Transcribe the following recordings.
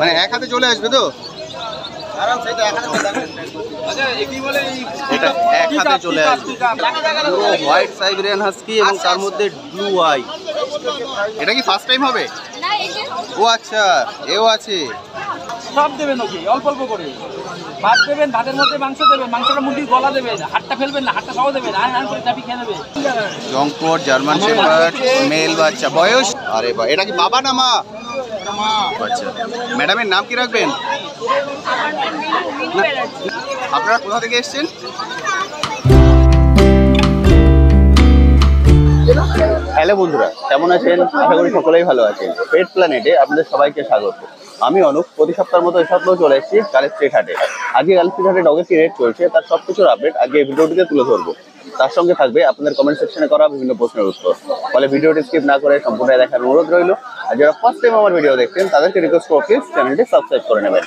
মানে এক হাতে চলে আসবে তো? এটা এক হাতে চলে আসবে, পুরো হোয়াইট সাইবেরিয়ান হাস্কি এবং তার মধ্যে ব্লু আই। এটা কি ফার্স্ট টাইম হবে? ও আচ্ছা, এও আছে। সব দেবেন ওকে, অল্প অল্প করে ভাত দেবেন, ভাতের মধ্যে মাংস দেবেন, মাংসটা মুরগির গলা দেবেন, হাতটা ফেলবেন না, হাতটা সহ দেবেন, আন করে চাপি খেয়ে নেবে। জংকোট জার্মান শেপার্ড মেল বাচ্চা, বয়স? আরে বাহ, এটা কি বাবা না মা? আচ্ছা, ম্যাডামের নাম কি রাখবেন? আপনারা কোথা থেকে এসেছেন? হ্যালো বন্ধুরা, কেমন আছেন? আশা করি সকলেই ভালো আছেন। পেট প্ল্যানেটে আপনাদের সবাইকে স্বাগত। আমি অনুপ। প্রতি সপ্তাহের মতো এই সপ্তাহেও চলে এসেছি কালেজ স্ট্রিট হাটে। আজকে কালেজ স্ট্রিট হাটে ডগের কি রেট চলছে তার সবকিছুর আপডেট আজকে এই ভিডিওটিতে তুলে ধরবো। তার সঙ্গে থাকবে আপনাদের কমেন্ট সেকশনে করা বিভিন্ন প্রশ্নের উত্তর। ফলে ভিডিওটি স্কিপ না করে সম্পূর্ণ দেখার অনুরোধ রইল। আর যারা ফার্স্ট টাইম আমার ভিডিও দেখছেন তাদেরকে রিকোয়েস্ট করব প্লিজ চ্যানেলটি সাবস্ক্রাইব করে নেবেন।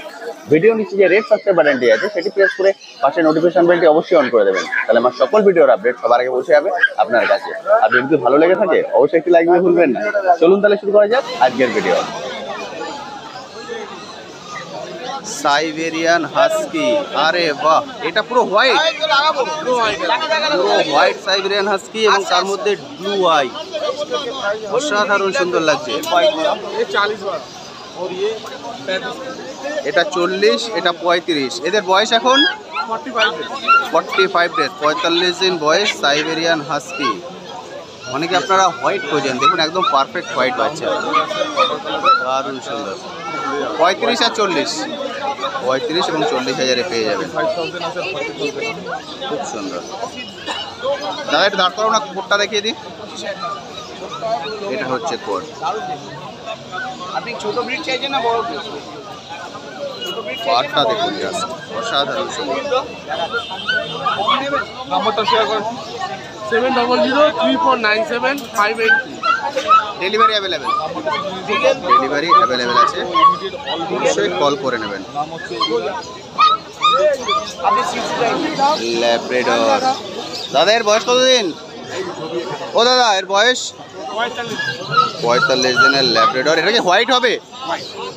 ভিডিও নিচে যে রেড সাবস্ক্রাইব বাটনটি আছে সেটি প্রেস করে পাশে নোটিফিকেশন বেলটি অবশ্যই অন করে দেবেন। তাহলে আমার সকল ভিডিওর আপডেট সবার আগে পৌঁছে যাবে আপনার কাছে। আর যদি ভালো লেগে থাকে অবশ্যই একটি লাইক দিয়ে ভুলবেন না। চলুন তাহলে শুরু করা যাক আজকের ভিডিও। সাইবেরিয়ান হাস্কি, আরে বাহ, এটা পুরো হোয়াইট, পুরো হোয়াইট সাইবেরিয়ান হাস্কি এবং তার মধ্যে ব্লু আই। অসাধারণ সুন্দর লাগছে। এটা 40, এটা 35। এদের বয়স এখন 45 ডেজ, 45 দিন বয়স। Siberian husky. অনেকে আপনারা হোয়াইট খোঁজেন, দেখুন একদম পারফেক্ট হোয়াইট বাচ্চা, দারুণ সুন্দর। 35 আর 40, 35 এবং 40 হাজারে পেয়ে যাবেন। খুব সুন্দর। দাদা একটু দাঁড় করো না, কোটটা দেখিয়ে দিই। এটা হচ্ছে কোট। আপনি ছোট ব্রিড চাইছেন না বড় ব্রিড? পাটটা দেখুন, জাস্ট অসাধারণ সুন্দর। নাম্বারটা শেয়ার করুন। 7003497583। ডেলিভারি অ্যাভেলেবেল, ডেলিভারি অ্যাভেলেবেল আছে, অবশ্যই কল করে নেবেন। ল্যাব্রাডর, দাদা এর বয়স কতদিন? ও দাদা এর বয়স 45 দিনের ল্যাব্রাডর। এটা কি হোয়াইট হবে?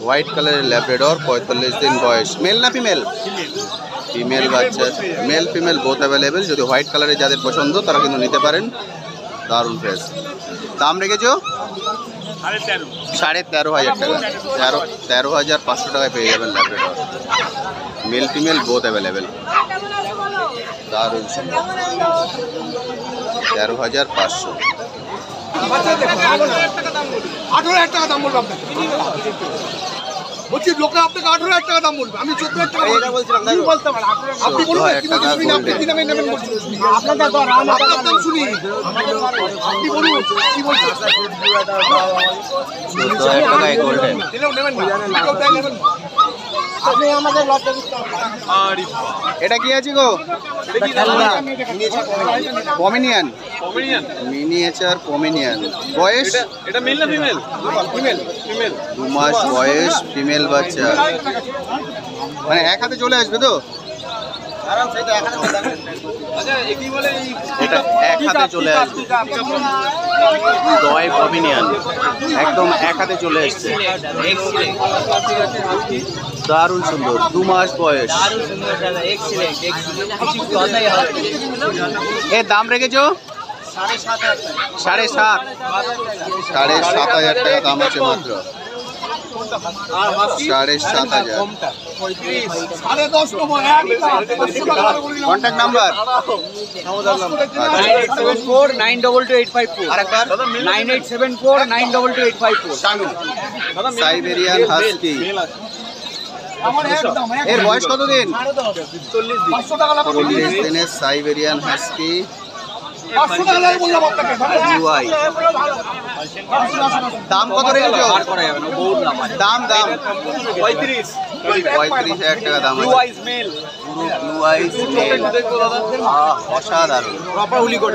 হোয়াইট কালারের ল্যাব্রাডর, 45 দিন বয়স। মেল না ফিমেল? ফিমেল বাচ্চা, মেল ফিমেল বোথ অ্যাভেলেবেল। যদি হোয়াইট কালারের যাদের পছন্দ তারা কিন্তু নিতে পারেন। দারুণ ফ্রেশ। দাম রেখেছো 13,500 টাকা, 13,500 টাকায় পেয়ে যাবেন Labrador. Male female both available. দারুণ সুন্দর, 13,500। 18,000 টাকা দাম বলবো আপনাকে। বলছি লোকে আপনাকে 18,000 টাকা দাম বলবে, আমি 14,000 টাকা বলছিলাম। আপনি বলুন আপনি কি দামে নেবেন বলছেন? আপনার দাম শুনি, আপনি বলুন কি বলছেন? 14,000 টাকায় গোল্ডেন। নেবেন না, নেবেন না। আপনি আমাদের লজ্জা দিতে হবে। এটা কি আছে গো? পমেনিয়ান, মিনিয়েচার পমেনিয়ান। বয়স? এটা মেল না ফিমেল? ফিমেল। 2 মাস বয়স, ফিমেল বাচ্চা। মানে এক হাতে চলে আসবে তো? এটা এক হাতে চলে আসবে, টয় পমেনিয়ান, একদম এক হাতে চলে এসছে। দারুণ সুন্দর, 2 মাস বয়স। এর দাম রেখেছো 7,500 টাকা দাম আছে মাত্র। 7,500। Contact number? 9874922854। আরেকবার 9874922854। Siberian husky. এর বয়স কতদিন? 40 দিনের সাইবেরিয়ান হাস্কি। দাম কত রেখেছো? দাম 35,000 টাকা দাম। ব্লু আইস মেল, অসাধারণ। কপার উলিকোট,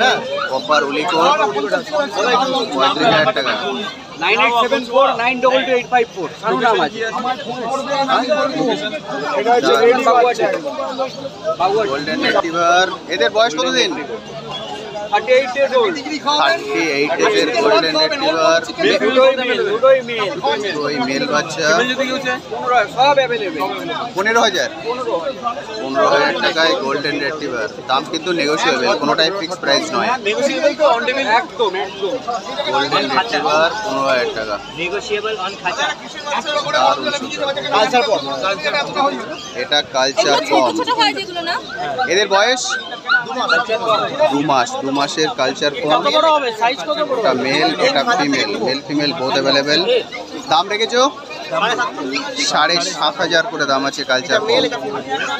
35,000 টাকা। 9874922854। নাম আছে। Golden retriever. এদের বয়স কতদিন? ডিগ্রি খাওয়াবেন 38 ডেজের গোল্ডেন রিট্রিভার, দুটোই মেল বাচ্চা। 15,000 টাকায় গোল্ডেন রিট্রিভার। দাম কিন্তু নেগোশিয়েবল, কোনোটাই ফিক্সড প্রাইস নয়। গোল্ডেন রিট্রিভার 15,000 টাকা। দারুণ সুন্দর। এটা কালচার কম। এদের বয়স 2 মাস, 2 মাসের কালচার কম। এটা মেল, এটা female, male female both available. দাম রেখেছো 7,500 করে দাম আছে কালচার কম।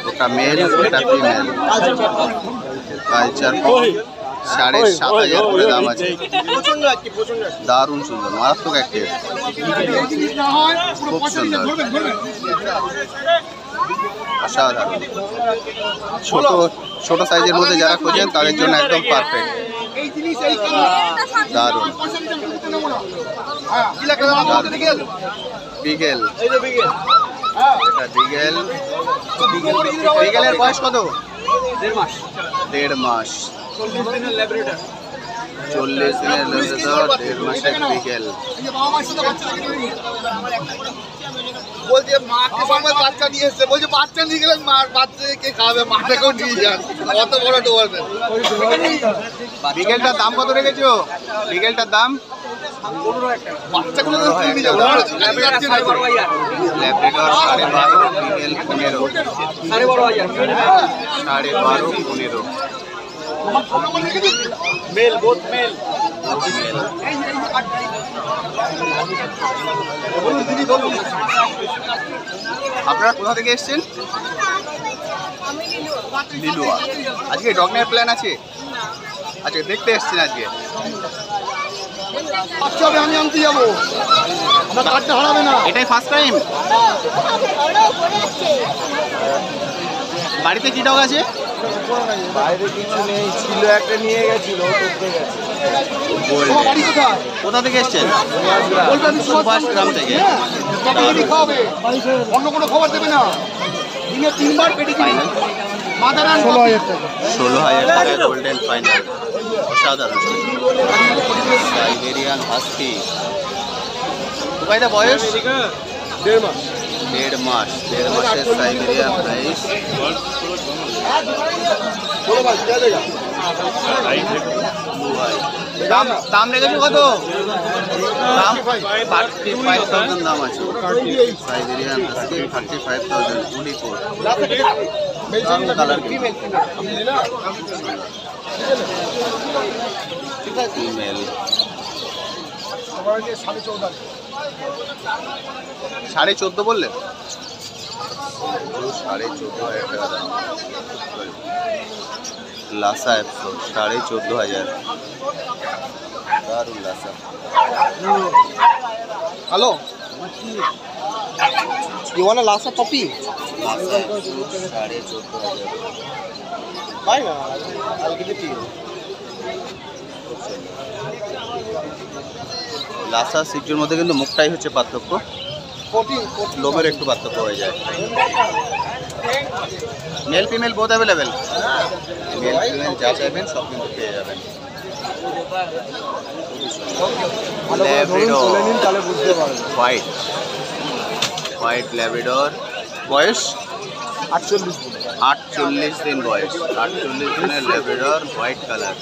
ওটা মেল, এটা ফিমেল। কালচার কম 7,500 করে দাম আছে। দারুণ সুন্দর, মারাত্মক অ্যাক্টিভ, খুব সুন্দর, অসাধারণ। ছোট ছোট সাইজের মধ্যে যারা খোঁজেন তাদের জন্য একদম পারফেক্ট। দারুণ। বিগেল, এটা বিগেল। বিগেলের বয়স কত? 1.5 মাস। 40 দিনের ল্যাব্রাডর, 1.5 মাসের বিগেল। বলছে মাকে সময় বাচ্চা নিয়ে এসছে, বলছে বাচ্চা নিয়ে গেলেন মার বাচ্চাকে কে খাবে, মাটাকেও নিয়ে যান, অত বড় ডোবাবেন। বিগেলটার দাম কত রেখেছো? বিগেলটার দাম বাচ্চাগুলো তো নিয়ে যাবো। Labrador 12.5, beagle 15, 12.5, 15। Male, both male. আপনারা কোথা থেকে এসেছেন? লিলুয়া। আজকে ডগ নেওয়ার প্ল্যান আছে? আচ্ছা, দেখতে এসেছেন আজকে? বাচ্চা হবে, আমি আনতে যাবো, আমার কার্ডটা হারাবে না। এটাই ফার্স্ট টাইম? বাড়িতে কি ডগ আছে? বাইরে কিছু নেই, ছিল একটা নিয়ে গেছিল, করতে গেছে। তোমার বাড়ি কোথায়? কোথা থেকে এসেছেন? বলবে আমি সুভাষ গ্রাম থেকে। পেডিগ্রি খাওয়াবে, অন্য কোনো খবর দেবে না। দিনে 3 বার পেডিগ্রি। ফাইনাল মাদার 16,000 টাকা। 16,000 টাকা গোল্ডেন ফাইনাল। অসাধারণ। Siberian husky. উপায়টা বয়স 1.5 মাস। 1.5 মাস। 1.5 মাসের সাইবেরিয়ান হাইস। দাম রেখেছো কত? দাম 35,000 দাম আছে। Siberian husky 35,000। 24 colour female. 14.5 বললেন? 14,500 টাকা দাম। লাসা 14,500। দারুণ Lhasa. Hello, you want a Lhasa puppy? Lhasa 14,500। Buy na, I'll give it to you. Lhasa সিক্সের মধ্যে কিন্তু মুখটাই হচ্ছে পার্থক্য, 14. লোভের একটু পার্থক্য হয়ে যায়। Male female both available. Male female যা চাইবেন সব কিন্তু পেয়ে যাবেন। ভালো করে ধরুন, তুলে নিন, তাহলে বুঝতে পারবেন। White Labrador. বয়স 48 দিন। 48 দিন বয়স। 48 দিনের ল্যাব্রাডর, হোয়াইট কালার।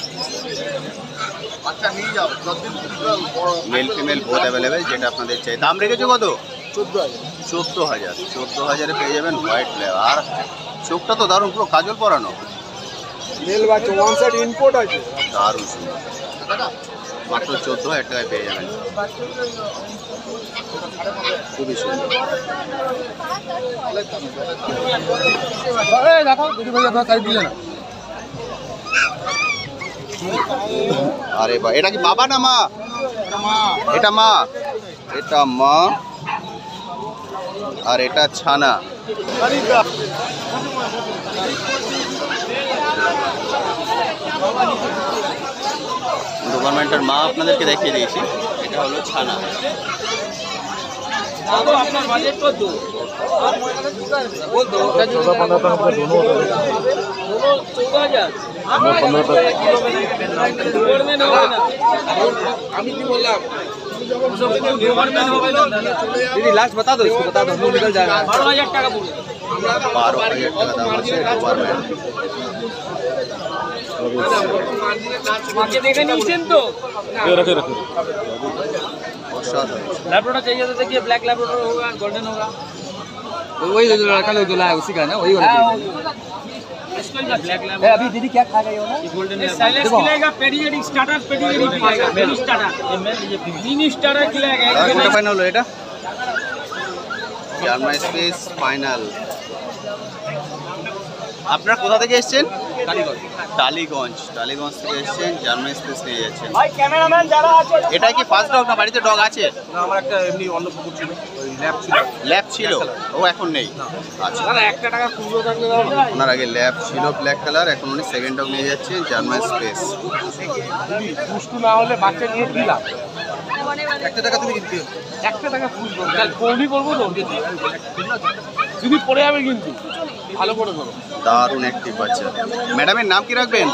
বাচ্চা নিয়ে যাও, 10 দিন মেল ফিমেল বোথ অ্যাভেলেবেল, যেটা আপনাদের চাই। দাম রেখেছো কত? 14,000। 14,000। 14,000-এ পেয়ে যাবেন হোয়াইট ল্যাব। আর চোখটা তো দারুণ, পুরো কাজল পরানো। মেল বাচ্চা, ওয়ান সাইড ইনপোর্ট আছে। দারুণ সুন্দর। মাত্র 14,000 টাকায় পেয়ে যাবেন। খুবই সুন্দর। দেখাও, দিদি ভাই আপনার সাইড দিলে না। আরে বা, এটা কি বাবা না মা? এটা মা। এটা মা আর এটা ছানা। গভর্নমেন্টের মা আপনাদেরকে দেখিয়ে দিয়েছি, এটা হলো ছানা। আপনার বাজেট কত? আমি কি বললাম दीदी लास्ट बता दो इसको, बता दो हम लोग निकल जाएगा। 12,000 টাকা পড়বে। 12,000 টাকা দাম আছে ডোবারম্যান। মাকে দেখে নিয়েছেন তো? অসাধারণ। लैब्राडोर चाहिए तो देखिए ब्लैक लैब्राडोर होगा, गोल्डन होगा। वही जो लड़का लोग जो लाया उसी का है ना, वही वाला इसको ही ब्लैक लैब। अभी दीदी क्या खा गई हो ना? गोल्डन साइलेंस खिलाएगा, पेडिग्री स्टार्टर पेडिग्री खिलाएगा, मिनी स्टार्टर मिनी स्टार्टर खिलाएगा। কোনটা ফাইনাল হলো এটা? German space final. আপনারা কোথা থেকে এসেছেন? টালিগঞ্জ থেকে এসেছেন, জার্মান স্পেস নিয়ে যাচ্ছেন। ভাই ক্যামেরাম্যান যারা আছে এটা কি ফার্স্ট ডগ না বাড়িতে ডগ আছে? না আমার একটা এমনি অন্য পুকুর ছিল, ওই ল্যাব ছিল। ল্যাব ছিল, ও এখন নেই। আচ্ছা, দাদা 1 টাকা খুচরো থাকলে দাও না। ওনার আগে ল্যাব ছিল ব্ল্যাক কালার, এখন উনি সেকেন্ড ডগ নিয়ে যাচ্ছেন জার্মান স্পেস। পুষ্টি না হলে বাচ্চা নিয়ে দিলাম। 1 টাকা তুমি কিনতে 1 টাকা খুচরো তাহলে কোনই করবো তো যদি পড়ে যাবে কিন্তু ভালো করে করো। দারুণ অ্যাক্টিভ বাচ্চা। ম্যাডামের নাম কি রাখবেন?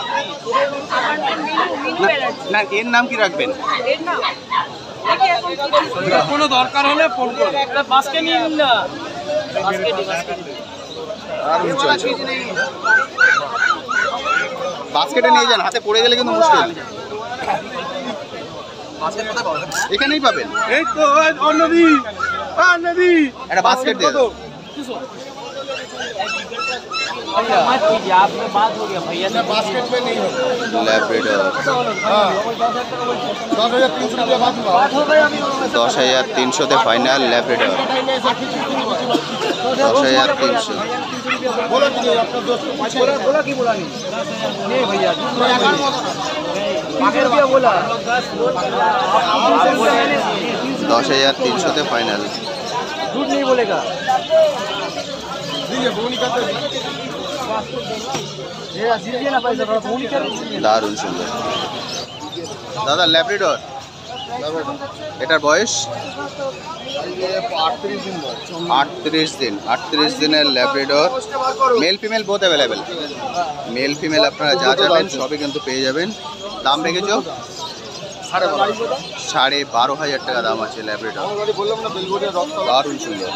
না এর নাম কি রাখবেন? কোনো দরকার হলে ফোন করবে। একটা বাসকে নিয়ে নিন না। দারুণ চলছে। বাস্কেটে নিয়ে যান, হাতে পড়ে গেলে কিন্তু মুশকিল। এখানেই পাবেন। এই তো অন্যদি একটা বাস্কেট দিয়ে দাও। मत कीजिए, आप में बात हो गया भैया से बास्केट में नहीं होगा। ল্যাব্রেডর 10,300 रुपया बात हुआ। 10,300 ফাইনাল ল্যাব্রেডর। 10,300। बोला कि नहीं, आपका दोस्त को पूछे। बोला कि बोला नहीं भैया रुपया बोला 10,300 ফাইনাল। झूठ नहीं बोलेगा। दीजिए, बोनी करते हैं। दीजिए ना पैसा थोड़ा फोन कर। দারুণ সুন্দর। দাদা ল্যাব্রেডর, এটার বয়স 38 दिन बाद। 38 দিনের Labrador. Male female both available. Male female আপনারা যা যাবেন সবই কিন্তু পেয়ে যাবেন। দাম রেখেছো 12,500 টাকা দাম আছে ল্যাব্রেডর। বললাম না বেলগড়িয়া রক্ত। দারুণ সুন্দর।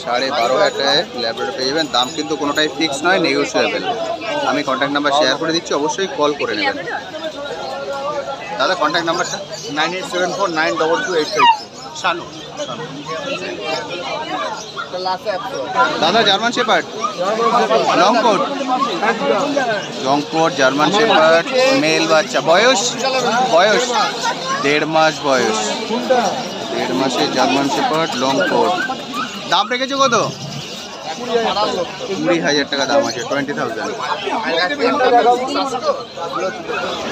12,500 টাকায় ল্যাব্রেডর পেয়ে যাবেন। দাম কিন্তু কোনোটাই ফিক্স নয়, নেগোসিয়েবল। আমি কন্ট্যাক্ট নাম্বার শেয়ার করে দিচ্ছি, অবশ্যই কল করে নেবেন। দাদা কন্ট্যাক্ট নাম্বারটা? 9874922852। শানু। দাদা German shepherd long coat German shepherd male বাচ্চা। বয়স 1.5 মাস বয়স। 1.5 মাসের জার্মান শেপার্ড লং কোট। দাম রেখেছো কত? 20,000 টাকা দাম আছে। 20,000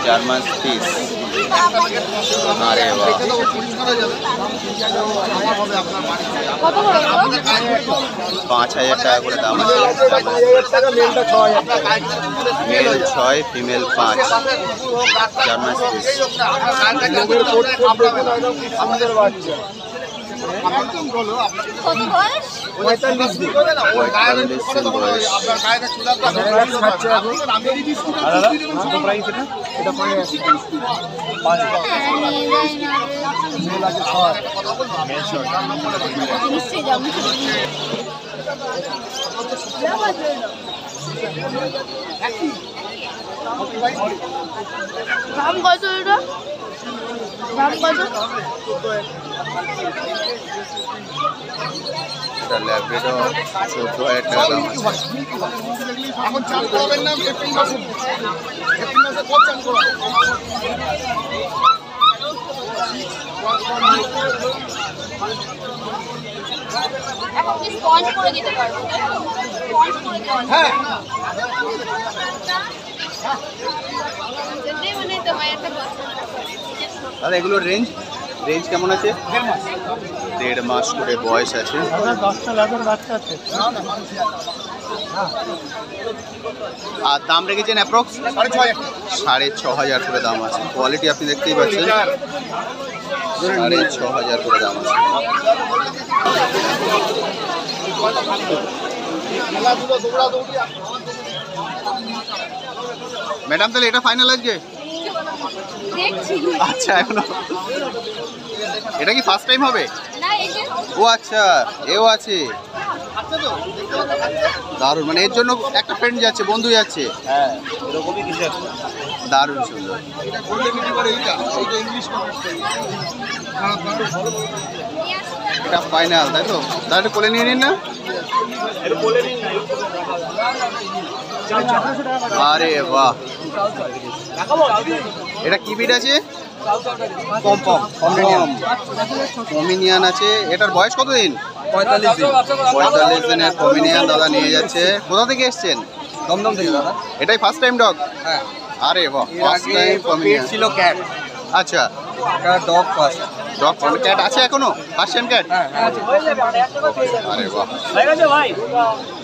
জার্মান স্পিস। আরে বাহ, 5,000 টাকা করে দাম আছে। Male 6 female 5 German spitz. কত বয়স? 45 দিন। 45 দিন বয়স। নিশ্চয়ই যাবো। দাম কত এটা? দাম কত? এটা ল্যাব্রেডর 14,000 টাকা দাম আছে। এখন চাল করাবেন না এপ্রিল মাসে। এপ্রিল মাসে কত চাল করাবেন? এখন কি স্পঞ্জ করে দিতে পারবো? স্পঞ্জ করে দিতে পারবো? হ্যাঁ। যদি মানে তো হয় একটা কথা। দাদা এগুলোর রেঞ্জ কেমন আছে? 1.5 মাস করে বয়স আছে। 10টা লাখের বাচ্চা আছে। আর দাম রেখেছেন অ্যাপ্রক্স 6,500 করে দাম আছে। কোয়ালিটি আপনি দেখতেই পাচ্ছেন। 6,500 করে দাম আছে। খেলাধুলো দৌড়াদৌড়ি ম্যাডাম তাহলে এটা ফাইনাল আজকে? দেখছি আচ্ছা এখনো এটা কি ফার্স্ট টাইম হবে? না এই যে ও আচ্ছা এও আছে দারুণ, মানে এর জন্য একটা ফ্রেন্ড যাচ্ছে, বন্ধু যাচ্ছে। হ্যাঁ এরকমই কিছু একটা। দারুণ সুন্দর। এটা ফাইনাল তাই তো? তাহলে কোলে নিয়ে নিন না। আরে বাহ, এটা কি বিট আছে? পমিনিয়ান আছে। এটার বয়স কতদিন? 45 দিন। 45 দিনের পমিনিয়ান দাদা নিয়ে যাচ্ছে। কোথা থেকে এসছেন? দমদম থেকে দাদা। এটাই ফার্স্ট টাইম ডগ? হ্যাঁ আরে বাহ, এর ফার্স্ট আগে টাইম পেট পমিনিয়ান। ছিল ক্যাট, আচ্ছা, এটা ডগ ফার্স্ট। ডগ ক্যাট আছে এখনো? Persian cat? হ্যাঁ হ্যাঁ আরে বাহ,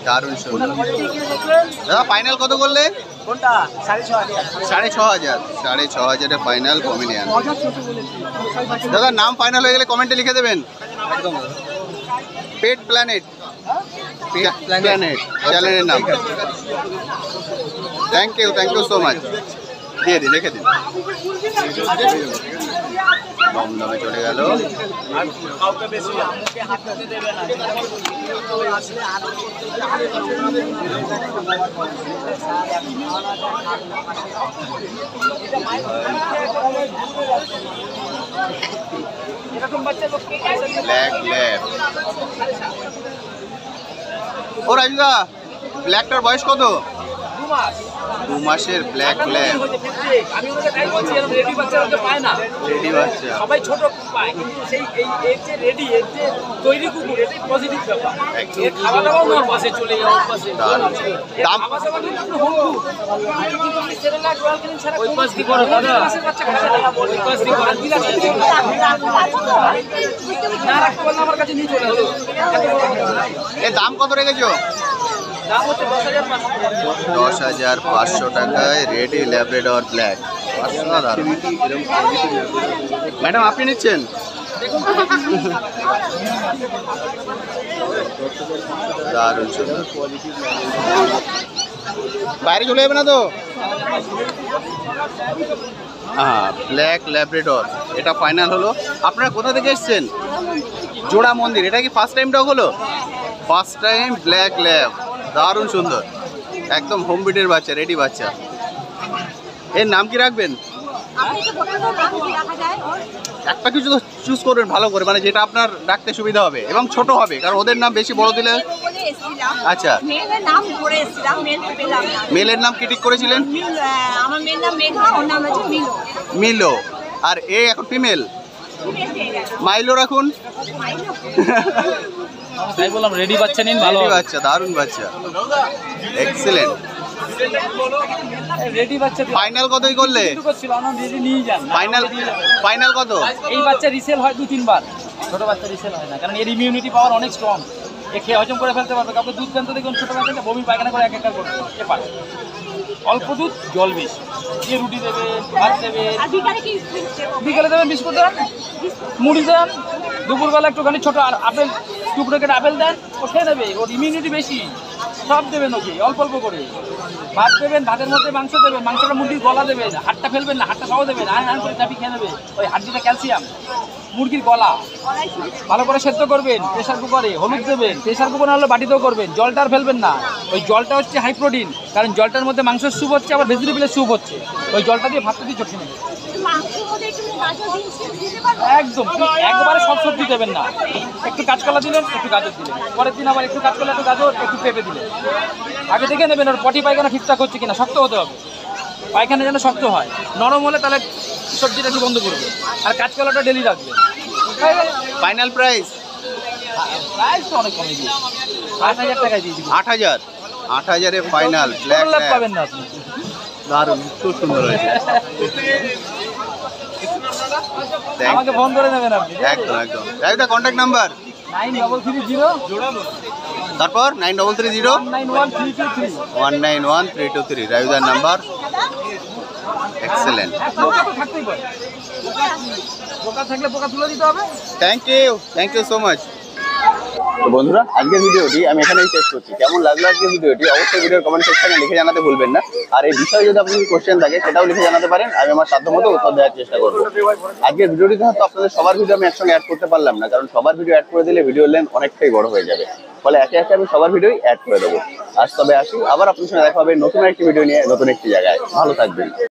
দারুণ সুন্দর। দাদা ফাইনাল কত করলে? কোনটা 6,500 6,500। 6,500 ফাইনাল পমিনিয়ান। দাদা নাম ফাইনাল হয়ে গেলে কমেন্টে লিখে দেবেন। একদম পেট প্ল্যানেট, প্ল্যানেট চ্যানেলের নাম। Thank you so much. দিয়ে দিন, রেখে দিন। দমদমে চলে গেল। Black lab. ও রাজুদা, ব্ল্যাকটার বয়স কত? 2 মাসের ব্ল্যাক ল্যাব। আমি ওকে তাই বলছি এরকম রেডি বাচ্চা ওকে পায় না, রেডি বাচ্চা। সবাই ছোট পায়, কিন্তু সেই এর যে রেডি, এর যে তৈরি কুকুর, এটাই পজিটিভ ব্যাপার। একদম। এর খাওয়া দাওয়াও নর পাশে চলে যাওয়া পাশে দারুণ। দাম? খাওয়া দাওয়া কিন্তু হোম সেরেলাক রয়্যাল ক্যানিন ছাড়া ওই পাশ দিয়ে করো দাদা, বাচ্চা খাবে না, ওই পাশ দিয়ে করো না রাখতে বললে আমার কাছে নিয়ে চলে আসো। এর দাম কত রেখেছো? দাম হচ্ছে 10,500। 10,500 টাকায় রেডি ল্যাব্রাডর ব্ল্যাক। ম্যাডাম আপনি নিচ্ছেন? দারুণ সুন্দর। বাইরে চলে যাবে না তো? হ্যাঁ, ব্ল্যাক ল্যাব্রাডর এটা ফাইনাল হলো। আপনারা কোথা থেকে এসেছেন? জোড়া মন্দির। এটা কি ফার্স্ট টাইম ডগ হলো? ফার্স্ট টাইম ব্ল্যাক ল্যাব, দারুণ সুন্দর, একদম হোম বিটের বাচ্চা, রেডি বাচ্চা। এর নাম কি রাখবেন? একটা কিছু তো চুজ করবেন ভালো করে, মানে যেটা আপনার রাখতে সুবিধা হবে এবং ছোট হবে, কারণ ওদের নাম বেশি বড় দিলে। আচ্ছা, মেয়ের নাম করে এসেছিলাম, মেল পেলাম না। মেলের নাম কি ঠিক করেছিলেন? আমার মেয়ের নাম মেঘা, ওর নাম হচ্ছে মিলো। মিলো। আর এ এখন ফিমেল, মাইলো রাখুন। তাই বললাম রেডি বাচ্চা নিন, ভালো রেডি বাচ্চা, দারুণ বাচ্চা, এক্সেলেন্ট। রেডি বাচ্চা ফাইনাল কতই করলে? ছিল না, রেডি নিয়ে যান। ফাইনাল কত? এই বাচ্চা রিসেল হয় 2-3 বার, ছোট বাচ্চা রিসেল হয় না, কারণ এর ইমিউনিটি পাওয়ার অনেক স্ট্রং। এ খেয়ে হজম করে ফেলতে পারবে। কাউকে দুধ দেন তো দেখুন, ছোট বাচ্চাটা বমি পায়খানা করে এক করবে, এ পারে। অল্প দুধ, জল বেশি দিয়ে রুটি দেবে, ভাত দেবে। আর বিকালে কি বিকেলে দেবেন বিস্কুট দেন, মুড়ি দেন। দুপুরবেলা একটুখানি ছোট আর আপেল, টুকরো কেটে আপেল দেন, ও খেয়ে নেবে। ওর ইমিউনিটি বেশি, সব দেবেন ওকে অল্প অল্প করে। ভাত দেবেন, ভাতের মধ্যে মাংস দেবেন, মাংসটা মুরগির গলা দেবেন, হাড়টা ফেলবেন না, হাড়টা সহ দেবেন, আন করে চাপি খেয়ে নেবে। ওই হাড়টা ক্যালসিয়াম, মুরগির গলা ভালো করে সেদ্ধ করবেন প্রেশার কুকারে, হলুদ দেবেন, প্রেশার কুকার না হলে বাটিতেও করবেন। জলটা আর ফেলবেন না, ওই জলটা হচ্ছে হাই প্রোটিন, কারণ জলটার মধ্যে মাংসের স্যুপ হচ্ছে, আবার ভেজিটেবলের স্যুপ হচ্ছে। ওই জলটা দিয়ে ভাতটা দিয়ে চটকে নেবেন মাংসের মধ্যে একটু গাজর দিতে পারবো? একদম। একবারে সব সবজি দেবেন না, একটু কাঁচকলা দিলেন, একটু গাজর দিলেন, পরের দিন আবার একটু কাঁচকলা, একটু গাজর, একটু পেঁপে দিলেন। আগে দেখে নেবেন ওর পটি পায়খানা ঠিকঠাক হচ্ছে কিনা, শক্ত হতে হবে, পায়খানা যেন শক্ত হয়। নরম হলে তাহলে সবজিটা একটু বন্ধ করবে, আর কাঁচকলাটা ডেলি রাখবে। Final price? প্রাইস তো অনেক কমে দিয়েছে, 8,000 টাকায় দিয়েছি। 8,000। 8,000-এ ফাইনাল ব্ল্যাক লাভ পাবেন না আপনি। দারুণ, খুব সুন্দর হয়েছে। আমাকে ফোন করে নেবেন আপনি। একদম একদম। Raida contact number? 9330 তারপর 9330 191323। 191323 রাইদার নাম্বার। এক্সেলেন্ট, পোকা তো থাকতেই পারে, পোকা থাকলে পোকা তুলে দিতে হবে। Thank you so much. তো বন্ধুরা, আজকের ভিডিওটি আমি এখানেই শেষ করছি। কেমন লাগলো আজকের ভিডিওটি অবশ্যই ভিডিওর কমেন্ট সেকশনে লিখে জানাতে ভুলবেন না। আর এই বিষয়ে যদি আপনাদের কোশ্চেন থাকে সেটাও লিখে জানাতে পারেন, আমি আমার সাধ্যমতো উত্তর দেওয়ার চেষ্টা করবো। আজকের ভিডিওটিতে হয়তো আপনাদের সবার ভিডিও আমি একসঙ্গে অ্যাড করতে পারলাম না, কারণ সবার ভিডিও অ্যাড করে দিলে ভিডিওর লেন্থ অনেকটাই বড় হয়ে যাবে। ফলে একে একে আমি সবার ভিডিওই অ্যাড করে দেবো। আজ তবে আসি, আবার আপনার সঙ্গে দেখা হবে নতুন একটি ভিডিও নিয়ে নতুন একটি জায়গায়। ভালো থাকবেন।